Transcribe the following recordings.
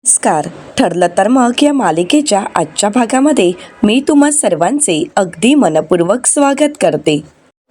नमस्कार. ठरलं तर मग या मालिकेच्या आजच्या भागामध्ये मी तुम्हा सर्वांचे अगदी मनपूर्वक स्वागत करते.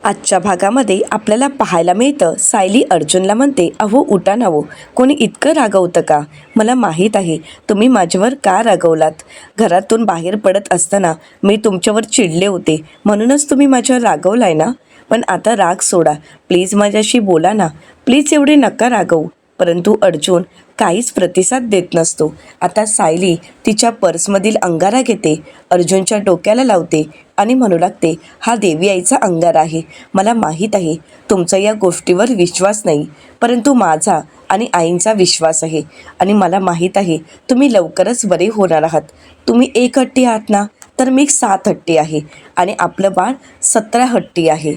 आजच्या भागामध्ये आपल्याला पाहायला मिळतं, सायली अर्जुनला म्हणते, अहो उठा ना हो, कोणी इतकं रागवतं का? मला माहीत आहे तुम्ही माझ्यावर का रागवलात. घरातून बाहेर पडत असताना मी तुमच्यावर चिडले होते, म्हणूनच तुम्ही माझ्यावर रागवलाय ना. पण आता राग सोडा, प्लीज माझ्याशी बोला ना, प्लीज एवढे नका रागवू. परंतु अर्जुन काहीच प्रतिसाद देत नसतो. आता सायली तिच्या पर्समधील अंगारा घेते, अर्जुनच्या डोक्याला लावते आणि म्हणू लागते, हा देवी आईचा अंगारा आहे. मला माहीत आहे तुमचा या गोष्टीवर विश्वास नाही, परंतु माझा आणि आईंचा विश्वास आहे. आणि मला माहीत आहे तुम्ही लवकरच बरे होणार आहात. तुम्ही 1 हट्टी आहात ना, तर मी 7 हट्टी आहे आणि आपलं बाळ 17 हट्टी आहे.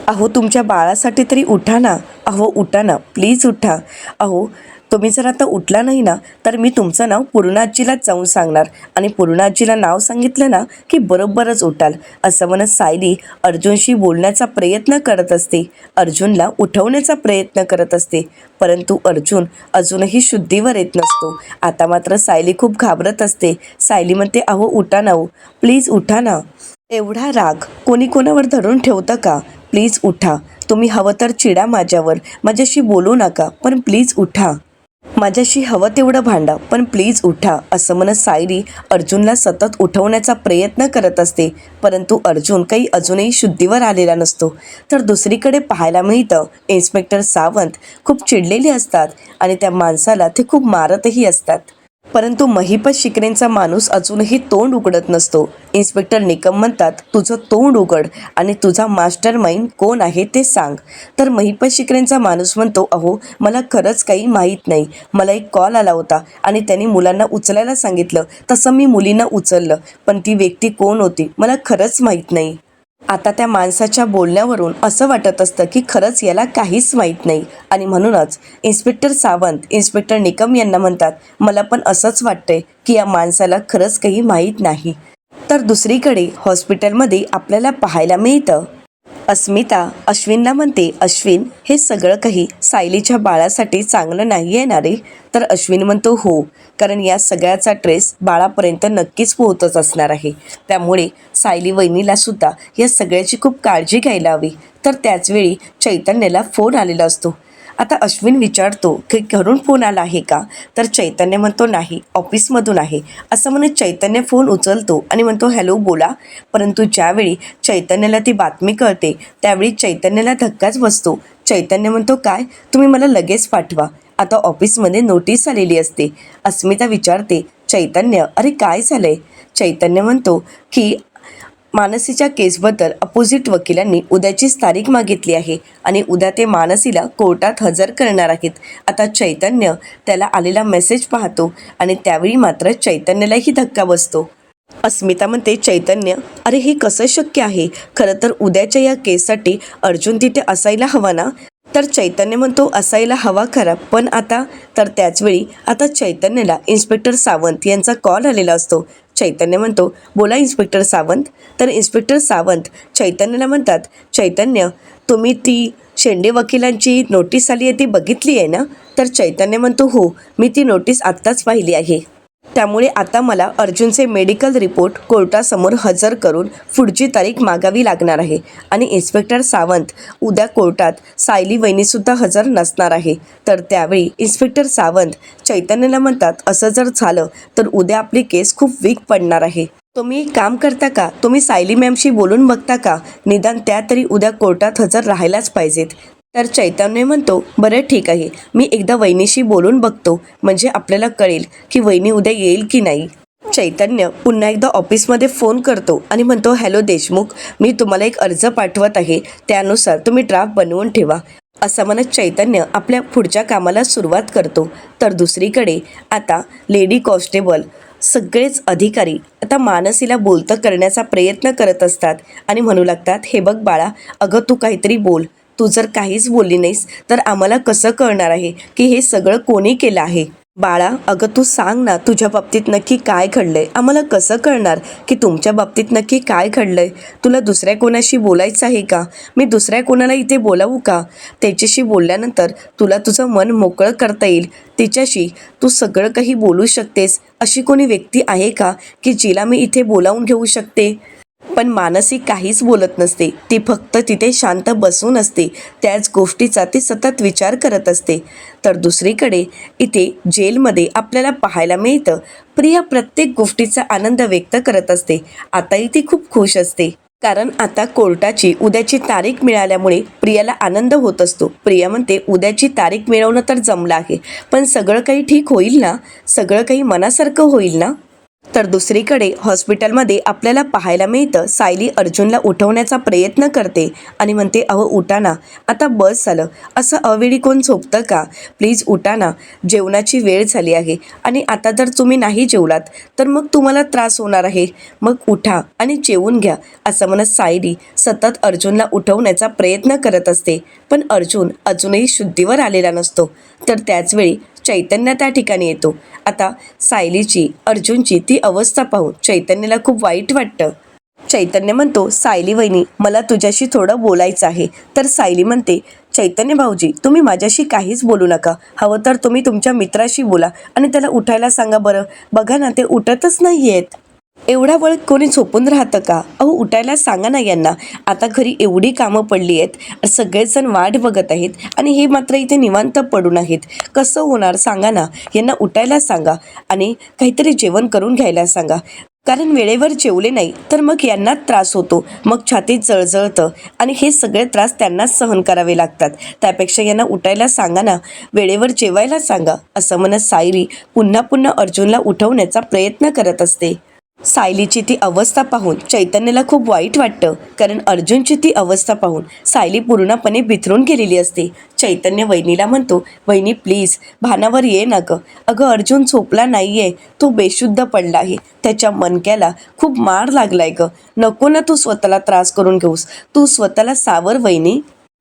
अहो तुमच्या बाळासाठी तरी उठा ना. अहो उठा ना, प्लीज उठा. अहो तुम्ही जर आता उठला नाही ना, तर मी तुमचं नाव पूर्णाजीलाच जाऊन सांगणार आणि पूर्णाजीला नाव सांगितलं ना की बरोबरच उठाल. असं म्हणत सायली अर्जुनशी बोलण्याचा प्रयत्न करत असते, अर्जुनला उठवण्याचा प्रयत्न करत असते. परंतु अर्जुन अजूनही शुद्धीवर येत नसतो. आता मात्र सायली खूप घाबरत असते. सायली म्हणते, अहो उठा ना हो, प्लीज उठा ना. एवढा राग कोणी कोणावर धरून ठेवतं का? प्लीज उठा. तुम्ही हवं तर चिडा माझ्यावर, माझ्याशी बोलू नका, पण प्लीज उठा. माझ्याशी हवं तेवढं भांडा, पण प्लीज उठा. असं म्हणत सायली अर्जुनला सतत उठवण्याचा प्रयत्न करत असते. परंतु अर्जुन काही अजूनही शुद्धीवर आलेला नसतो. तर दुसरीकडे पाहायला मिळतं, इन्स्पेक्टर सावंत खूप चिडलेले असतात आणि त्या माणसाला ते खूप मारतही असतात. परंतु महिपत शिकरेंचा माणूस अजूनही तोंड उघडत नसतो. इन्स्पेक्टर निकम म्हणतात, तुझं तोंड उघड आणि तुझा मास्टर माइंड कोण आहे ते सांग. तर महिपत शिकरेंचा माणूस म्हणतो, अहो मला खरंच काही माहीत नाही. मला एक कॉल आला होता आणि त्यांनी मुलांना उचलायला सांगितलं, तसं मी मुलींना उचललं, पण ती व्यक्ती कोण होती मला खरंच माहीत नाही. आता त्या माणसाच्या बोलण्यावरून असं वाटत असतं की खरंच याला काहीच माहीत नाही. आणि म्हणूनच इन्स्पेक्टर सावंत इन्स्पेक्टर निकम यांना म्हणतात, मला पण असंच वाटतंय की या माणसाला खरंच काही माहीत नाही. तर दुसरीकडे हॉस्पिटलमध्ये आपल्याला पाहायला मिळतं, अस्मिता अश्विनला म्हणते, अश्विन हे सगळं काही सायलीच्या बाळासाठी चांगलं नाही आहे ना रे. तर अश्विन म्हणतो, हो, कारण या सगळ्याचा ट्रेस बाळापर्यंत नक्कीच पोहोचत असणार आहे. त्यामुळे सायली वहिनीला सुद्धा या सगळ्याची खूप काळजी घ्यायला हवी. तर त्याचवेळी चैतन्याला फोन आलेला असतो. आता अश्विन विचारतो की घरून फोन आला आहे का? तर चैतन्य म्हणतो, नाही, ऑफिसमधून आहे. असं म्हणत चैतन्य फोन उचलतो आणि म्हणतो, हॅलो बोला. परंतु ज्यावेळी चैतन्याला ती बातमी कळते त्यावेळी चैतन्याला धक्काच बसतो. चैतन्य म्हणतो, काय? तुम्ही मला लगेच पाठवा, आता ऑफिसमध्ये नोटीस आलेली असते. अस्मिता विचारते, चैतन्य अरे काय झालंय? चैतन्य म्हणतो की मानसीच्या केसबद्दल अपोजिट वकिलांनी उद्याचीच तारीख मागितली आहे आणि उद्या ते मानसीला कोर्टात हजर करणार आहेत. आता चैतन्य त्याला आलेला मेसेज पाहतो आणि त्यावेळी मात्र चैतन्यालाही धक्का बसतो. अस्मिता म्हणते, चैतन्य अरे हे कसं शक्य आहे? खरं तर उद्याच्या या केससाठी अर्जुन तिथे असायला हवा ना. तर चैतन्य म्हणतो, असायला हवा खरा, पण आता. तर त्याचवेळी आता चैतन्याला इन्स्पेक्टर सावंत यांचा कॉल आलेला असतो. चैतन्य म्हणतो, बोला इन्स्पेक्टर सावंत. तर इन्स्पेक्टर सावंत चैतन्याला म्हणतात, चैतन्य तुम्ही ती शेंडे वकिलांची नोटीस आली आहे ती बघितली आहे ना? तर चैतन्य म्हणतो, हो, मी ती नोटीस आत्ताच पाहिली आहे. त्यामुळे आता मला अर्जुनचे मेडिकल रिपोर्ट कोर्टासमोर हजर करून पुढची तारीख मागावी लागणार आहे. आणि इन्स्पेक्टर सावंत उद्या कोर्टात सायली वहिनीसुद्धा हजर नसणार आहे. तर त्यावेळी इन्स्पेक्टर सावंत चैतन्याला म्हणतात, असं जर झालं तर उद्या आपली केस खूप वीक पडणार आहे. तुम्ही एक काम करता का? तुम्ही सायली मॅमशी बोलून बघता का? निदान त्या तरी उद्या कोर्टात हजर राहायलाच पाहिजेत. तर चैतन्य म्हणतो, बरं ठीक आहे, मी एकदा वहिनीशी बोलून बघतो, म्हणजे आपल्याला कळेल की वहिनी उद्या येईल की नाही. चैतन्य पुन्हा एकदा ऑफिसमध्ये फोन करतो आणि म्हणतो, हॅलो देशमुख, मी तुम्हाला एक अर्ज पाठवत आहे, त्यानुसार तुम्ही ड्राफ्ट बनवून ठेवा. असं म्हणत चैतन्य आपल्या पुढच्या कामाला सुरुवात करतो. तर दुसरीकडे आता लेडी कॉन्स्टेबल सगळेच अधिकारी आता मानसीला बोलतं करण्याचा प्रयत्न करत असतात आणि म्हणू लागतात, हे बघ बाळा, अगं तू काहीतरी बोल. तू जर काहीच बोलली नाहीस तर आम्हाला कसं कळणार आहे की हे सगळं कोणी केलं आहे. बाळा, अगं तू सांग ना, तुझ्या बाबतीत नक्की काय घडलंय? आम्हाला कसं कळणार की तुमच्या बाबतीत नक्की काय घडलंय? तुला दुसऱ्या कोणाशी बोलायचं आहे का? मी दुसऱ्या कोणाला इथे बोलावू का? त्याच्याशी बोलल्यानंतर तुला तुझं मन मोकळं करता येईल. तिच्याशी तू सगळं काही बोलू शकतेस. अशी कोणी व्यक्ती आहे का की जिला मी इथे बोलावून घेऊ शकते? पण मानसी काहीच बोलत नसते. ती फक्त तिथे शांत बसून असते. त्याच गोष्टीचा ती सतत विचार करत असते. तर दुसरीकडे इथे जेलमध्ये आपल्याला पाहायला मिळतं, प्रिया प्रत्येक गोष्टीचा आनंद व्यक्त करत असते. आताही ती खूप खुश असते. कारण आता कोर्टाची उद्याची तारीख मिळाल्यामुळे प्रियाला आनंद होत असतो. प्रिया म्हणते, उद्याची तारीख मिळवणं तर जमलं आहे, पण सगळं काही ठीक होईल ना? सगळं काही मनासारखं होईल ना? तर दुसरीकडे हॉस्पिटलमध्ये आपल्याला पाहायला मिळतं, सायली अर्जुनला उठवण्याचा प्रयत्न करते आणि म्हणते, अहो उठा ना, आता बस झालं. असं अवेळी कोण झोपतं का? प्लीज उठा ना, जेवणाची वेळ झाली आहे आणि आता जर तुम्ही नाही जेवलात तर मग तुम्हाला त्रास होणार आहे. मग उठा आणि जेवून घ्या. असं म्हणत सायली सतत अर्जुनला उठवण्याचा प्रयत्न करत असते. पण अर्जुन अजूनही शुद्धीवर आलेला नसतो. तर त्याचवेळी चैतन्य त्या ठिकाणी येतो. आता सायलीची, अर्जुनची ती अवस्था पाहून चैतन्याला खूप वाईट वाटतं. चैतन्य म्हणतो, सायली वहिनी, मला तुझ्याशी थोडं बोलायचं आहे. तर सायली म्हणते, चैतन्य भाऊजी, तुम्ही माझ्याशी काहीच बोलू नका. हवं तर तुम्ही तुमच्या मित्राशी बोला आणि त्याला उठायला सांगा बरं. बघा ना, ते उठतच नाही आहेत. एवढा वेळ कोणी झोपून राहतं का? अहो उठायला सांगा ना यांना. आता घरी एवढी कामं पडली आहेत, सगळेजण वाट बघत आहेत आणि हे मात्र इथे निवांत पडून आहेत. कसं होणार सांगा ना. यांना उठायला सांगा आणि काहीतरी जेवण करून घ्यायला सांगा. कारण वेळेवर जेवले नाही तर मग यांनाच त्रास होतो. मग छातीत जळजळतं आणि हे सगळे त्रास त्यांनाच सहन करावे लागतात. त्यापेक्षा यांना उठायला सांगा ना, वेळेवर जेवायला सांगा. असं म्हणत सायली पुन्हा पुन्हा अर्जुनला उठवण्याचा प्रयत्न करत असते. सायलीची ती अवस्था पाहून चैतन्याला खूप वाईट वाटतं. कारण अर्जुनची ती अवस्था पाहून सायली पूर्णपणे बिथरून गेलेली असते. चैतन्य वहिनीला म्हणतो, वहिनी प्लीज भानावर ये ना गं. अगं अर्जुन झोपला नाहीये, तो बेशुद्ध पडला आहे. त्याच्या मणक्याला खूप मार लागलाय गं. नको ना तू स्वतःला त्रास करून घेऊस. तू स्वतःला सावर वहिनी.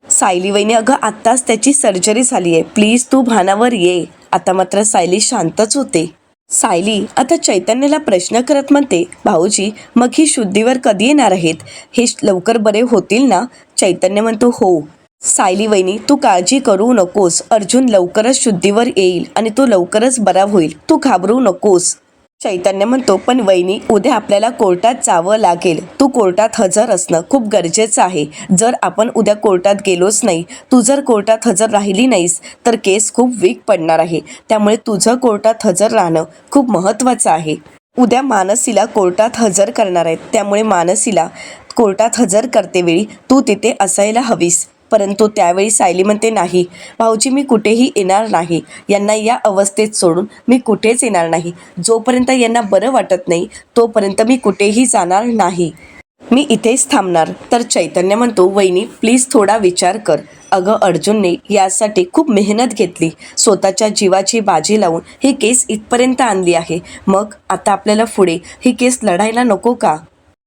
सायली वहिनी, अगं आत्ताच त्याची सर्जरी झाली आहे, प्लीज तू भानावर ये. आता मात्र सायली शांतच होते. सायली आता चैतन्याला प्रश्न करत म्हणते, भाऊजी मग ही शुद्धीवर कधी येणार आहेत? हे लवकर बरे होतील ना? चैतन्य म्हणतो, हो. सायली वहिनी, तू काळजी करू नकोस. अर्जुन लवकरच शुद्धीवर येईल आणि तो लवकरच बरा होईल. तू घाबरू नकोस. चैतन्य म्हणतो, पण वहिनी उद्या आपल्याला कोर्टात जावं लागेल. तू कोर्टात हजर असणं खूप गरजेचं आहे. जर आपण उद्या कोर्टात गेलोच नाही, तू जर कोर्टात हजर राहिली नाहीस तर केस खूप वीक पडणार आहे. त्यामुळे तुझं कोर्टात हजर राहणं खूप महत्त्वाचं आहे. उद्या मानसीला कोर्टात हजर करणार आहेत, त्यामुळे मानसीला कोर्टात हजर करतेवेळी तू तिथे असायला हवीस. परंतु त्यावेळी सायली म्हणते, नाही भाऊजी, मी कुठेही येणार नाही. यांना या अवस्थेत सोडून मी कुठेच येणार नाही. जोपर्यंत यांना बरं वाटत नाही तोपर्यंत मी कुठेही जाणार नाही. मी इथेच थांबणार. तर चैतन्य म्हणतो, वहिनी प्लीज थोडा विचार कर. अगं अर्जुनने यासाठी खूप मेहनत घेतली, स्वतःच्या जीवाची बाजी लावून ही केस इथपर्यंत आणली आहे. मग आता आपल्याला पुढे ही केस लढायला नको का?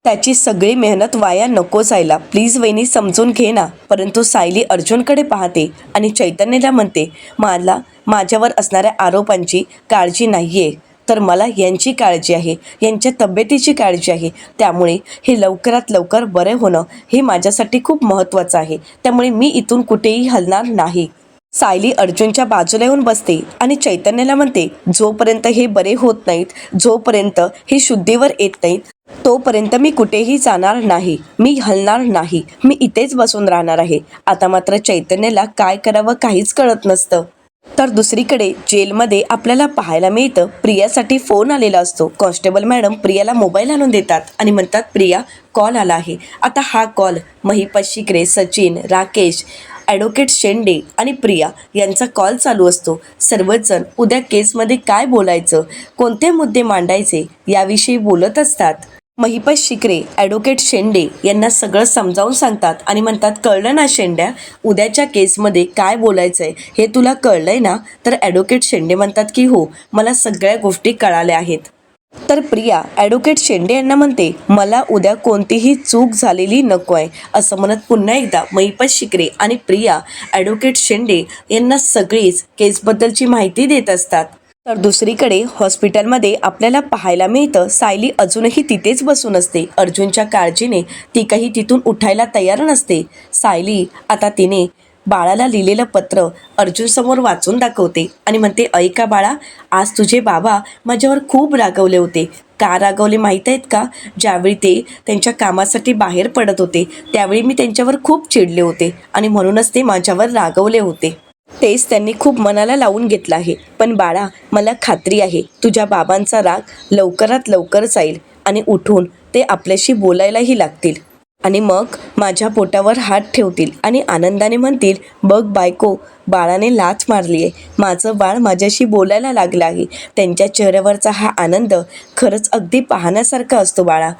त्याची सगळी मेहनत वाया नको जायला. प्लीज वहिनी समजून घे ना. परंतु सायली अर्जुनकडे पाहते आणि चैतन्याला म्हणते, मला माझ्यावर असणाऱ्या आरोपांची काळजी नाही आहे, तर मला यांची काळजी आहे, यांच्या तब्येतीची काळजी आहे. त्यामुळे हे लवकरात लवकर बरे होणं हे माझ्यासाठी खूप महत्त्वाचं आहे. त्यामुळे मी इथून कुठेही हलणार नाही. सायली अर्जुनच्या बाजूला येऊन बसते आणि चैतन्याला म्हणते, जोपर्यंत हे बरे होत नाहीत, जोपर्यंत हे शुद्धीवर येत नाहीत, तोपर्यंत मी कुठेही जाणार नाही. मी हलणार नाही. मी इथेच बसून राहणार आहे. आता मात्र चैतन्याला काय करावं काहीच कळत नसतं. तर दुसरीकडे जेलमध्ये आपल्याला पाहायला मिळतं, प्रियासाठी फोन आलेला असतो. कॉन्स्टेबल मॅडम प्रियाला मोबाईल आणून देतात आणि म्हणतात, प्रिया कॉल आला आहे. आता हा कॉल महिपाल शिकरे, सचिन, राकेश, ॲडव्होकेट शेंडे आणि प्रिया यांचा कॉल चालू असतो. सर्वच जण उद्या केसमध्ये काय बोलायचं, कोणते मुद्दे मांडायचे याविषयी बोलत असतात. महिपाल शिकरे ॲडव्होकेट शेंडे यांना सगळं समजावून सांगतात आणि म्हणतात, कळलं ना शेंड्या, उद्याच्या केसमध्ये काय बोलायचं आहे हे तुला कळलंय ना? तर ॲडव्होकेट शेंडे म्हणतात की हो, मला सगळ्या गोष्टी कळाल्या आहेत. तर प्रिया ॲडव्होकेट शेंडे यांना म्हणते, मला उद्या कोणतीही चूक झालेली नको आहे. असं म्हणत पुन्हा एकदा महिपाल शिकरे आणि प्रिया ॲडव्होकेट शेंडे यांना सगळीच केसबद्दलची माहिती देत असतात. तर दुसरीकडे हॉस्पिटलमध्ये आपल्याला पाहायला मिळतं सायली अजूनही तिथेच बसून असते. अर्जुनच्या काळजीने ती काही तिथून उठायला तयार नसते. सायली आता तिने बाळाला लिहिलेलं पत्र अर्जुनसमोर वाचून दाखवते आणि म्हणते, ऐका बाळा, आज तुझे बाबा माझ्यावर खूप रागवले होते. का रागवले माहीत आहेत का? ज्यावेळी ते त्यांच्या कामासाठी बाहेर पडत होते त्यावेळी मी त्यांच्यावर खूप चिडले होते आणि म्हणूनच ते माझ्यावर रागवले होते. तेच त्यांनी खूप मनाला लावून घेतलं आहे. पण बाळा, मला खात्री आहे तुझ्या बाबांचा राग लवकरात लवकर जाईल आणि उठून ते आपल्याशी बोलायलाही लागतील आणि मग माझ्या पोटावर हात ठेवतील आणि आनंदाने म्हणतील, बघ बायको, बाळाने लाथ मारली आहे, माझं बाळ माझ्याशी बोलायला लागलं आहे. त्यांच्या चेहऱ्यावरचा हा आनंद खरंच अगदी पाहण्यासारखा असतो बाळा.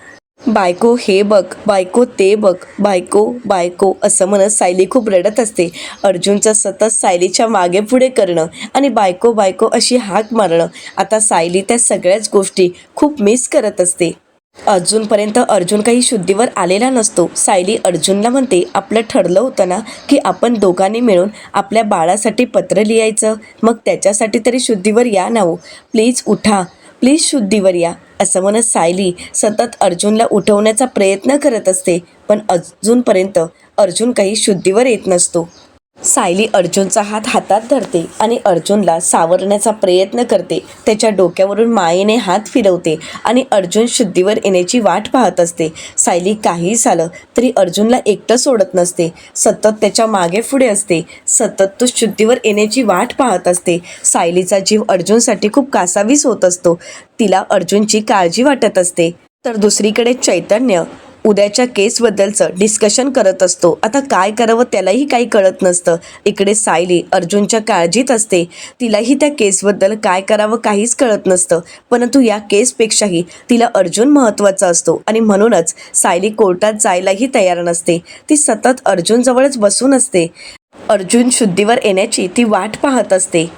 बायको हे बघ, बायको ते बघ, बायको बायको असं म्हणत सायली खूप रडत असते. अर्जुनचं सतत सायलीच्या मागे पुढे करणं आणि बायको बायको अशी हाक मारणं, आता सायली त्या सगळ्याच गोष्टी खूप मिस करत असते. अजूनपर्यंत अर्जुन काही शुद्धीवर आलेला नसतो. सायली अर्जुनला म्हणते, आपलं ठरलं होतं ना की आपण दोघांनी मिळून आपल्या बाळासाठी पत्र लिहायचं, मग त्याच्यासाठी तरी शुद्धीवर या ना हो, प्लीज उठा, प्लीज शुद्धीवर या असं म्हणत सायली सतत अर्जुनला उठवण्याचा प्रयत्न करत असते. पण अजूनपर्यंत अर्जुन काही शुद्धीवर येत नसतो. सायली अर्जुनचा हात हातात धरते आणि अर्जुनला सावरण्याचा प्रयत्न करते. त्याच्या डोक्यावरून मायेने हात फिरवते आणि अर्जुन शुद्धीवर येण्याची वाट पाहत असते. सायली काही झालं तरी अर्जुनला एकटं सोडत नसते, सतत त्याच्या मागे पुढे असते, सतत तो शुद्धीवर येण्याची वाट पाहत असते. सायलीचा जीव अर्जुनसाठी खूप कासावीस होत असतो. तिला अर्जुनची काळजी वाटत असते. तर दुसरीकडे चैतन्य उद्याच्या केसबद्दलचं डिस्कशन करत असतो. आता काय करावं त्यालाही काही कळत नसतं. इकडे सायली अर्जुनच्या काळजीत असते. तिलाही त्या केसबद्दल काय करावं काहीच कळत नसतं. परंतु या केसपेक्षाही तिला अर्जुन महत्त्वाचा असतो आणि म्हणूनच सायली कोर्टात जायलाही तयार नसते. ती सतत अर्जुनजवळच बसून असते. अर्जुन शुद्धीवर येण्याची ती वाट पाहत असते.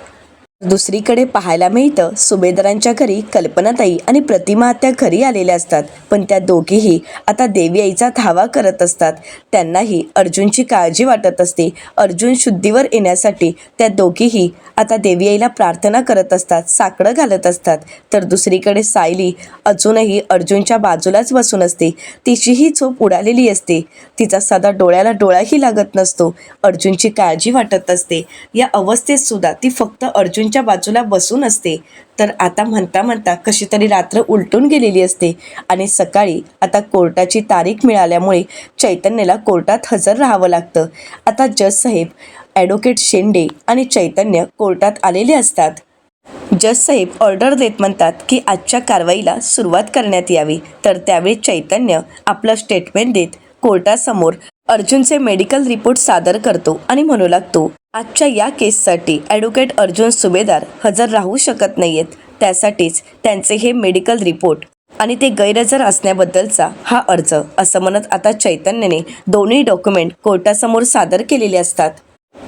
दुसरीकडे पाहायला मिळतं सुभेदारांच्या घरी कल्पनाताई आणि प्रतिमा त्या घरी आलेल्या असतात. पण त्या दोघीही आता देवी आईचा धावा करत असतात. त्यांनाही अर्जुनची काळजी वाटत असते. अर्जुन शुद्धीवर येण्यासाठी त्या दोघीही आता देवी आईला प्रार्थना करत असतात, साकडं घालत असतात. तर दुसरीकडे सायली अजूनही अर्जुनच्या बाजूलाच बसून असते. तिचीही झोप उडालेली असते. तिचा साधा डोळ्याला डोळाही लागत नसतो. अर्जुनची काळजी वाटत असते. या अवस्थेत सुद्धा ती फक्त अर्जुनच्या बाजूला बसून असते. तर आता म्हणता म्हणता कशी तरी रात्र उलटून गेलेली असते आणि सकाळी आता कोर्टाची तारीख मिळाल्यामुळे चैतन्यला कोर्टात हजर राहावं लागतं. आता जज साहेब, ॲडव्होकेट शेंडे आणि चैतन्य कोर्टात आलेले असतात. जज साहेब ऑर्डर देत म्हणतात की आजच्या कारवाईला सुरुवात करण्यात यावी. तर त्यावेळी चैतन्य आपलं स्टेटमेंट देत कोर्टासमोर अर्जुनचे मेडिकल रिपोर्ट सादर करतो आणि म्हणू लागतो, आजच्या या केससाठी ॲडव्होकेट अर्जुन सुभेदार हजर राहू शकत नाहीयेत. त्यासाठीच त्यांचे हे मेडिकल रिपोर्ट आणि ते गैरहजर असण्याबद्दलचा हा अर्ज असं म्हणत आता चैतन्यने दोन्ही डॉक्युमेंट कोर्टासमोर सादर केलेले असतात.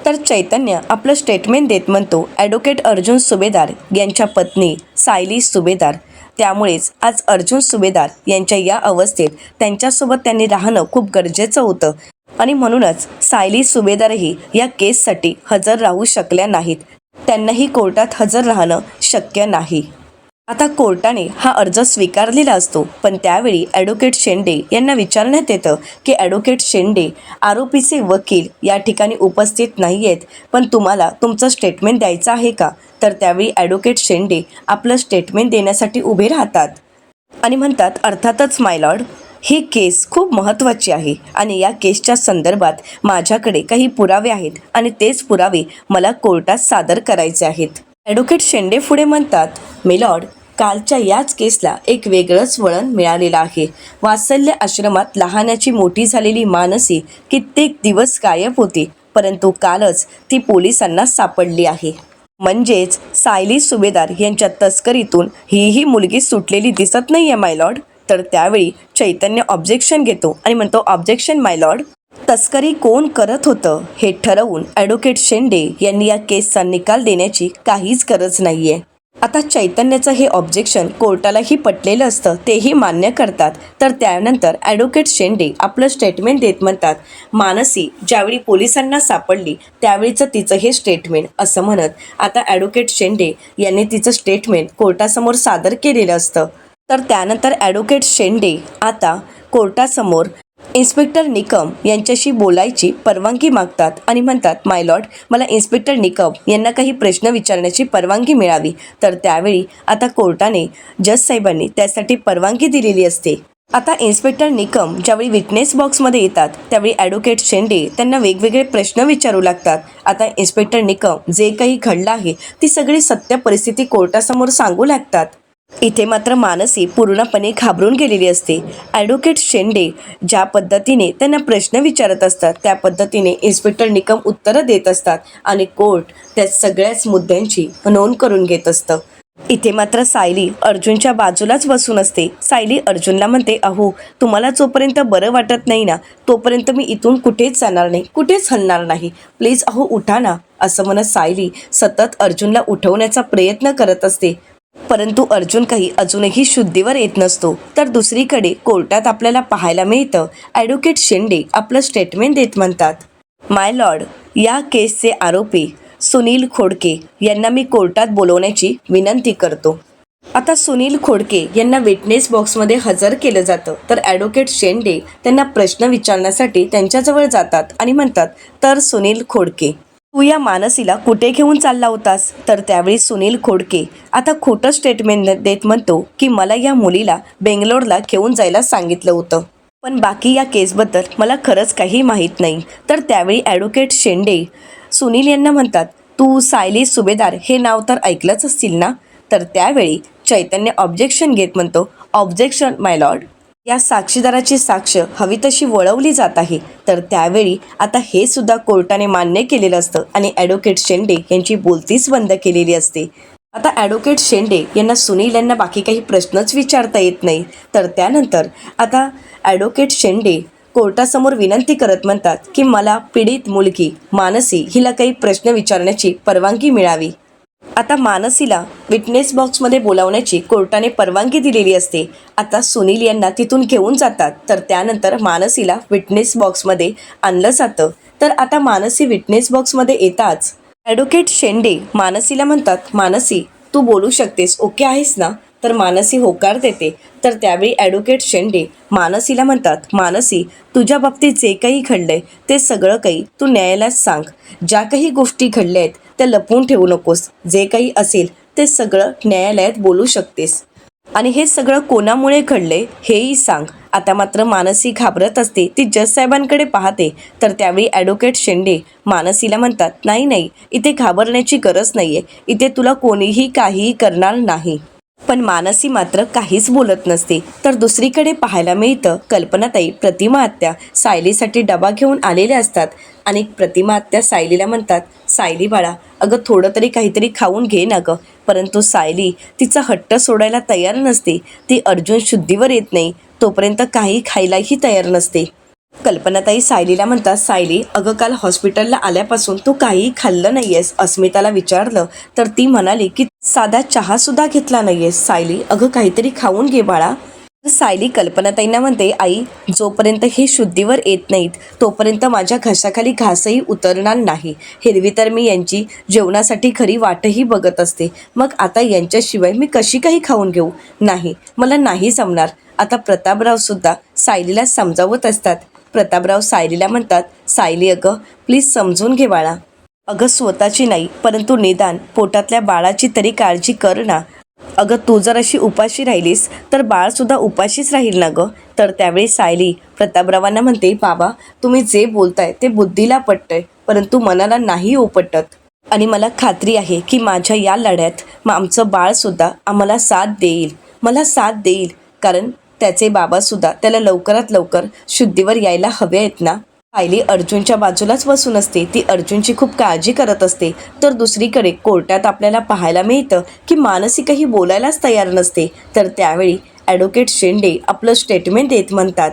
तर चैतन्य आपलं स्टेटमेंट देत म्हणतो, ॲडव्होकेट अर्जुन सुभेदार यांच्या पत्नी सायली सुभेदार, त्यामुळेच आज अर्जुन सुभेदार यांच्या या अवस्थेत त्यांच्यासोबत त्यांनी राहणं खूप गरजेचं होतं आणि म्हणूनच सायली सुभेदारही या केससाठी हजर राहू शकल्या नाहीत. त्यांनाही कोर्टात हजर राहणं शक्य नाही. आता कोर्टाने हा अर्ज स्वीकारलेला असतो. पण त्यावेळी ॲडव्होकेट शेंडे यांना विचारण्यात येतं की ॲडव्होकेट शेंडे, आरोपीचे वकील या ठिकाणी उपस्थित नाही आहेत, पण तुम्हाला तुमचं स्टेटमेंट द्यायचं आहे का? तर त्यावेळी ॲडव्होकेट शेंडे आपलं स्टेटमेंट देण्यासाठी उभे राहतात आणि म्हणतात, अर्थातच माय लॉर्ड, ही केस खूप महत्त्वाची आहे आणि या केसच्या संदर्भात माझ्याकडे काही पुरावे आहेत आणि तेच पुरावे मला कोर्टात सादर करायचे आहेत. ॲडव्होकेट शेंडे पुढे म्हणतात, मिलॉर्ड, कालच्या याच केसला एक वेगळंच वळण मिळालेलं आहे. वात्सल्य आश्रमात लहानाची मोठी झालेली मानसी कित्येक दिवस गायब होती, परंतु कालच ती पोलिसांना सापडली आहे. म्हणजेच सायली सुभेदार यांच्या तस्करीतून ही मुलगी सुटलेली दिसत नाही आहे माय लॉर्ड. तर त्यावेळी चैतन्य ऑब्जेक्शन घेतो आणि म्हणतो, ऑब्जेक्शन माय लॉर्ड, तस्करी कोण करत होतं हे ठरवून ॲडव्होकेट शेंडे यांनी या केसचा निकाल देण्याची काहीच गरज नाही आहे. आता चैतन्याचं हे ऑब्जेक्शन कोर्टालाही पटलेलं असतं, तेही मान्य करतात. तर त्यानंतर ॲडव्होकेट शेंडे आपलं स्टेटमेंट देत म्हणतात, मानसी ज्यावेळी पोलिसांना सापडली त्यावेळीचं तिचं हे स्टेटमेंट असं म्हणत आता ॲडव्होकेट शेंडे यांनी तिचं स्टेटमेंट कोर्टासमोर सादर केलेलं असतं. तर त्यानंतर ॲडव्होकेट शेंडे आता कोर्टासमोर इन्स्पेक्टर निकम यांच्याशी बोलायची परवानगी मागतात आणि म्हणतात, माय लॉर्ड, मला इन्स्पेक्टर निकम यांना काही प्रश्न विचारण्याची परवानगी मिळावी. तर त्यावेळी आता कोर्टाने जज साहेबांनी त्यासाठी परवानगी दिलेली असते. आता इन्स्पेक्टर निकम ज्यावेळी विटनेस बॉक्समध्ये येतात त्यावेळी ॲडव्होकेट शेंडे त्यांना वेगवेगळे प्रश्न विचारू लागतात. आता इन्स्पेक्टर निकम जे काही घडलं आहे ती सगळी सत्य परिस्थिती कोर्टासमोर सांगू लागतात. इथे मात्र मानसी पूर्णपणे घाबरून गेलेली असते. ॲडव्होकेट शेंडे ज्या पद्धतीने त्यांना प्रश्न विचारत असतात त्या पद्धतीने इन्स्पेक्टर निकम उत्तरं देत असतात आणि कोर्ट त्या सगळ्याच मुद्द्यांची नोंद करून घेत असतं. इथे मात्र सायली अर्जुनच्या बाजूलाच बसून असते. सायली अर्जुनला म्हणते, अहो तुम्हाला जोपर्यंत बरं वाटत नाही ना तोपर्यंत मी इथून कुठेच जाणार नाही, कुठेच हलणार नाही, प्लीज अहो उठा ना, असं म्हणत सायली सतत अर्जुनला उठवण्याचा प्रयत्न करत असते. परंतु अर्जुन काही अजूनही शुद्धीवर येत नसतो. तर दुसरीकडे कोर्टात आपल्याला पाहायला मिळतं ॲडव्होकेट शेंडे आपलं स्टेटमेंट देत म्हणतात, माय लॉर्ड, या केसचे आरोपी सुनील खोडके यांना मी कोर्टात बोलवण्याची विनंती करतो. आता सुनील खोडके यांना विटनेस बॉक्समध्ये हजर केलं जातं. तर ॲडव्होकेट शेंडे त्यांना प्रश्न विचारण्यासाठी त्यांच्याजवळ जातात आणि म्हणतात, तर सुनील खोडके, तू या मानसीला कुठे घेऊन चालला होतास? तर त्यावेळी सुनील खोडके आता खोटं स्टेटमेंट देत म्हणतो की मला या मुलीला बेंगलोरला घेऊन जायला सांगितलं होतं, पण बाकी या केसबद्दल मला खरंच काही माहीत नाही. तर त्यावेळी ॲडव्होकेट शेंडे सुनील यांना म्हणतात, तू सायली सुभेदार हे नाव तर ऐकलंच असतील ना? तर त्यावेळी चैतन्य ऑब्जेक्शन घेत म्हणतो, ऑब्जेक्शन माय लॉर्ड, या साक्षीदाराची साक्ष हवी तशी वळवली जात आहे. तर त्यावेळी आता हे सुद्धा कोर्टाने मान्य केलेलं असतं आणि ॲडव्होकेट शेंडे यांची बोलतीच बंद केलेली असते. आता ॲडव्होकेट शेंडे यांना सुनील यांना बाकी काही प्रश्नच विचारता येत नाही. तर त्यानंतर आता ॲडव्होकेट शेंडे कोर्टासमोर विनंती करत म्हणतात की मला पीडित मुलगी मानसी हिला काही प्रश्न विचारण्याची परवानगी मिळावी. आता मानसीला विटनेस बॉक्समध्ये बोलावण्याची कोर्टाने परवानगी दिलेली असते. आता सुनील यांना तिथून घेऊन जातात. तर त्यानंतर मानसीला विटनेस बॉक्समध्ये आणलं जातं. तर आता मानसी विटनेस बॉक्समध्ये येताच ॲडव्होकेट शेंडे मानसीला म्हणतात, मानसी तू बोलू शकतेस, ओके आहेस ना? तर मानसी होकार देते. तर त्यावेळी ॲडव्होकेट शेंडे मानसीला म्हणतात, मानसी तुझ्या बाबतीत जे काही घडलंय ते सगळं काही तू न्यायालयात सांग. ज्या काही गोष्टी घडल्या आहेत त्या लपवून ठेवू नकोस. जे काही असेल ते सगळं न्यायालयात बोलू शकतेस आणि हे सगळं कोणामुळे घडले हेही सांग. आता मात्र मानसी घाबरत असते. ती जज साहेबांकडे पाहते. तर त्यावेळी ॲडव्होकेट शेंडे मानसीला म्हणतात, नाही नाही, इथे घाबरण्याची गरज नाही आहे, इथे तुला कोणीही काहीही करणार नाही. पण मानसी मात्र काहीच बोलत नसते. तर दुसरीकडे पाहायला मिळतं कल्पनाताई प्रतिमा आत्या सायलीसाठी डबा घेऊन आलेल्या असतात आणि प्रतिमा आत्या सायलीला म्हणतात, सायली बाळा, अगं थोडं तरी काहीतरी खाऊन घे ना गं. परंतु सायली तिचा हट्ट सोडायला तयार नसते. ती अर्जुन शुद्धीवर येत नाही तोपर्यंत काही खायलाही तयार नसते. कल्पनाताई सायलीला म्हणतात, सायली अगं काल हॉस्पिटलला आल्यापासून तू काहीही खाल्लं नाही आहेस. अस्मिताला विचारलं तर ती म्हणाली की साधा चहासुद्धा घेतला नाही आहेस. सायली अगं काहीतरी खाऊन घे बाळा. सायली कल्पनाताईंना म्हणते, आई जोपर्यंत हे शुद्धीवर येत नाहीत तोपर्यंत माझ्या घशाखाली घासही उतरणार नाही. हिरवी तर मी यांची जेवणासाठी खरी वाटही बघत असते. मग आता यांच्याशिवाय मी कशी काही खाऊन घेऊ? नाही, मला नाही जमणार. आता प्रतापराव सुद्धा सायलीला समजावत असतात. प्रतापराव सायलीला म्हणतात, सायली अगं प्लीज समजून घे बाळा. अगं स्वतःची नाही परंतु निदान पोटातल्या बाळाची तरी काळजी कर ना. अगं तू जर अशी उपाशी राहिलीस तर बाळसुद्धा उपाशीच राहील ना गं. तर त्यावेळी सायली प्रतापरावांना म्हणते, बाबा तुम्ही जे बोलताय ते बुद्धीला पटतंय परंतु मनाला नाही पटत. आणि मला खात्री आहे की माझ्या या लढ्यात आमचं बाळसुद्धा आम्हाला साथ देईल, मला साथ देईल. कारण त्याचे बाबासुद्धा त्याला लवकरात लवकर शुद्धीवर यायला हवे आहेत ना. सायली अर्जुनच्या बाजूलाच बसून असते. ती अर्जुनची खूप काळजी करत असते. तर दुसरीकडे कोर्टात आपल्याला पाहायला मिळतं की मानसी काही बोलायलाच तयार नसते. तर त्यावेळी ॲडव्होकेट शेंडे आपलं स्टेटमेंट देत म्हणतात,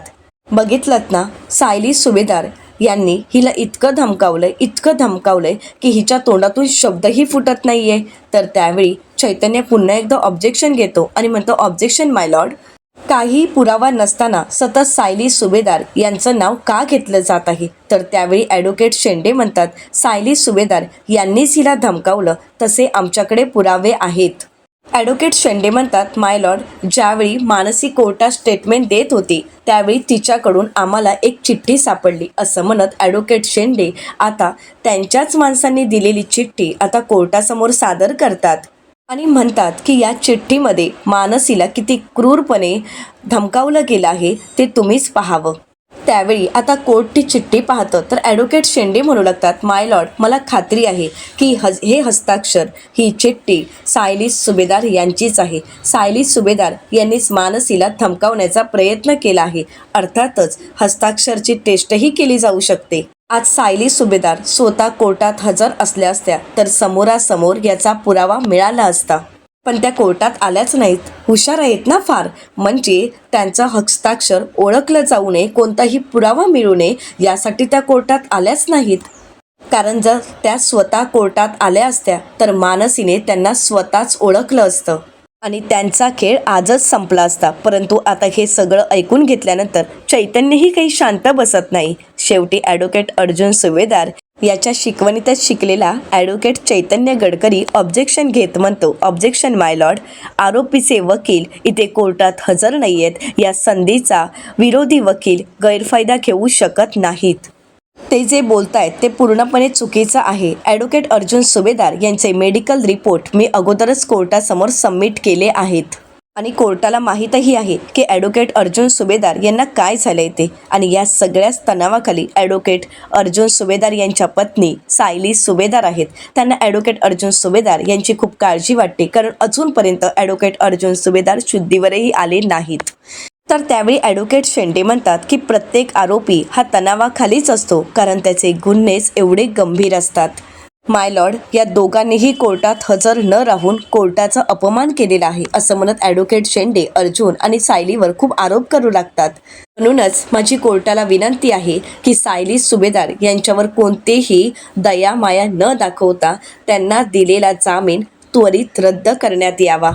बघितलंत ना, सायली सुभेदार यांनी हिला इतकं धमकावलंय की हिच्या तोंडातून शब्दही फुटत नाहीये. तर त्यावेळी चैतन्य पुन्हा एकदा ऑब्जेक्शन घेतो आणि म्हणतो, ऑब्जेक्शन माय लॉर्ड. काही पुरावा नसताना सतत सायली सुभेदार यांचं नाव का घेतलं जात आहे? तर त्यावेळी ॲडव्होकेट शेंडे म्हणतात, सायली सुभेदार यांनीच हिला धमकावलं, तसे आमच्याकडे पुरावे आहेत. ॲडव्होकेट शेंडे म्हणतात, माय लॉर्ड, ज्यावेळी मानसी कोर्टात स्टेटमेंट देत होती त्यावेळी तिच्याकडून आम्हाला एक चिठ्ठी सापडली. असं म्हणत ॲडव्होकेट शेंडे आता त्यांच्याच माणसांनी दिलेली चिठ्ठी आता कोर्टासमोर सादर करतात आणि म्हणतात की या चिठ्ठीमध्ये मानसीला किती क्रूरपणे धमकावलं गेलं आहे ते तुम्हीच पाहावं. त्यावेळी आता कोर्ट ती चिठ्ठी पाहतं तर ॲडव्होकेट शेंडे म्हणू लागतात, माय लॉर्ड, मला खात्री आहे की हे हस्ताक्षर, ही चिठ्ठी सायली सुभेदार यांचीच आहे. सायली सुभेदार यांनीच मानसीला धमकावण्याचा प्रयत्न केला आहे. अर्थातच हस्ताक्षरची टेस्टही केली जाऊ शकते. आज सायली सुभेदार स्वतः कोर्टात हजर असल्या असत्या तर समोरासमोर याचा पुरावा मिळाला असता, पण त्या कोर्टात आल्याच नाहीत. हुशार आहेत ना फार, म्हणजे त्यांचं हस्ताक्षर ओळखलं जाऊ नये, कोणताही पुरावा मिळू नये यासाठी त्या कोर्टात आल्याच नाहीत. कारण जर त्या स्वतः कोर्टात आल्या असत्या तर मानसीने त्यांना स्वतःच ओळखलं असतं आणि त्यांचा खेळ आजच संपला असता. परंतु आता हे सगळं ऐकून घेतल्यानंतर चैतन्यही काही शांत बसत नाही. शेवटी ॲडव्होकेट अर्जुन सुभेदार याच्या शिकवणीतच शिकलेला ॲडव्होकेट चैतन्य गडकरी ऑब्जेक्शन घेत म्हणतो, ऑब्जेक्शन माय लॉर्ड, आरोपीचे वकील इथे कोर्टात हजर नाही आहेत. या संधीचा विरोधी वकील गैरफायदा घेऊ शकत नाहीत. ते जे बोलतायत ते पूर्णपणे चुकीचं आहे. ॲडव्होकेट अर्जुन सुभेदार यांचे मेडिकल रिपोर्ट मी अगोदरच कोर्टासमोर सबमिट केले आहेत आणि कोर्टाला माहीतही आहे की ॲडव्होकेट अर्जुन सुभेदार यांना काय झालंय ते. आणि या सगळ्याच तणावाखाली ॲडव्होकेट अर्जुन सुभेदार यांच्या पत्नी सायली सुभेदार आहेत. त्यांना ॲडव्होकेट अर्जुन सुभेदार यांची खूप काळजी वाटते, कारण अजूनपर्यंत ॲडव्होकेट अर्जुन सुभेदार शुद्धीवरही आले नाहीत. तर त्यावेळी ॲडव्होकेट शेंडे म्हणतात की प्रत्येक आरोपी हा तणावाखालीच असतो, कारण त्याचे गुन्हेच एवढे गंभीर असतात. माय लॉर्ड, या दोघांनीही कोर्टात हजर न राहून कोर्टाचा अपमान केलेला आहे. असं म्हणत ॲडव्होकेट शेंडे अर्जुन आणि सायलीवर खूप आरोप करू लागतात. म्हणूनच माझी कोर्टाला विनंती आहे की सायली सुभेदार यांच्यावर कोणतेही दया माया न दाखवता त्यांना दिलेला जामीन त्वरित रद्द करण्यात यावा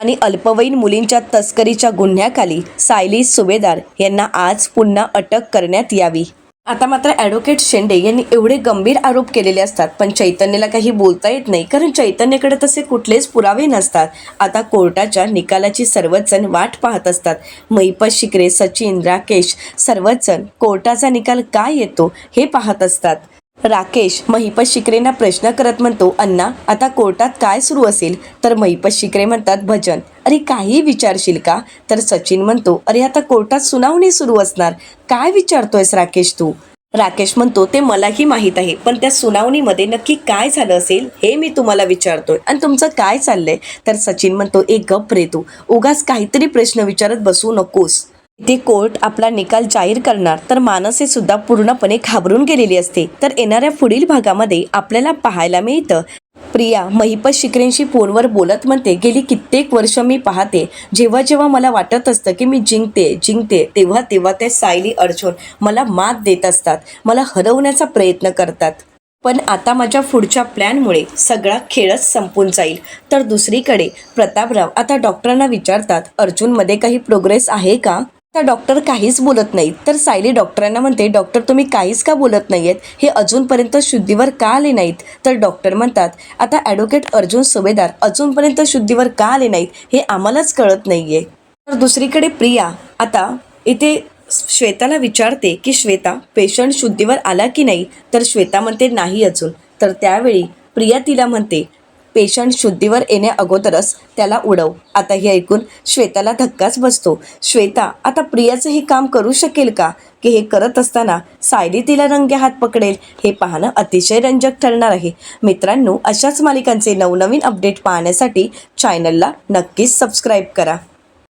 आणि अल्पवयीन मुलींच्या तस्करीच्या गुन्ह्याखाली सायली सुभेदार यांना आज पुन्हा अटक करण्यात यावी. आता मात्र ॲडव्होकेट शेंडे यांनी एवढे गंभीर आरोप केलेले असतात, पण चैतन्यला काही बोलता येत नाही, कारण चैतन्यकडे तसे कुठलेच पुरावे नसतात. आता कोर्टाच्या निकालाची सर्वच जण वाट पाहत असतात. महिपत शिकरे, सचिन, राकेश सर्वच जण कोर्टाचा निकाल काय येतो हे पाहत असतात. राकेश महिपत शिकरेंना प्रश्न करत म्हणतो, अण्णा आता कोर्टात काय सुरू असेल? तर महिपत शिकरे म्हणतात, भजन. अरे काही विचारशील का? तर सचिन म्हणतो, अरे आता कोर्टात सुनावणी सुरू असणार, काय विचारतोयस राकेश तू? राकेश म्हणतो, ते मलाही माहीत आहे, पण त्या सुनावणीमध्ये नक्की काय झालं असेल हे मी तुम्हाला विचारतोय आणि तुमचं काय चाललंय? तर सचिन म्हणतो, एक गप्प रे तू, उगाच काहीतरी प्रश्न विचारत बसू नकोस. इथे कोर्ट आपला निकाल जाहीर करणार तर मानसी सुद्धा पूर्णपणे घाबरून गेलेली असते. तर येणाऱ्या पुढील भागामध्ये आपल्याला पाहायला मिळतं प्रिया महिपत शिकरेंशी फोनवर बोलत म्हणते, गेली कित्येक वर्ष मी पाहते, जेव्हा जेव्हा मला वाटत असतं की मी जिंकते तेव्हा तेव्हा ते सायली अर्जुन मला मात देत असतात, मला हरवण्याचा प्रयत्न करतात. पण आता माझ्या पुढच्या प्लॅनमुळे सगळा खेळच संपून जाईल. तर दुसरीकडे प्रतापराव आता डॉक्टरांना विचारतात, अर्जुनमध्ये काही प्रोग्रेस आहे का? तर डॉक्टर काहीच बोलत नाहीत. तर सायली डॉक्टरांना म्हणते, डॉक्टर तुम्ही काहीच का बोलत नाहीयेत? हे अजूनपर्यंत शुद्धीवर का आले नाहीत? तर डॉक्टर म्हणतात, आता ॲडव्होकेट अर्जुन सुभेदार अजूनपर्यंत शुद्धीवर का आले नाहीत हे आम्हालाच कळत नाहीये. तर दुसरीकडे प्रिया आता इथे श्वेताला विचारते की श्वेता पेशंट शुद्धीवर आला की नाही? तर श्वेता म्हणते, नाही अजून. तर त्यावेळी प्रिया तिला म्हणते, पेशंट शुद्धीवर येण्या अगोदरच त्याला उडव. आता हे ऐकून श्वेताला धक्काच बसतो. श्वेता आता प्रियाचं हे काम करू शकेल का? की हे करत असताना सायली तिला रंगे हात पकडेल? हे पाहणं अतिशय रंजक ठरणार आहे. मित्रांनो, अशाच मालिकांचे नवनवीन अपडेट पाहण्यासाठी चॅनलला नक्कीच सबस्क्राईब करा.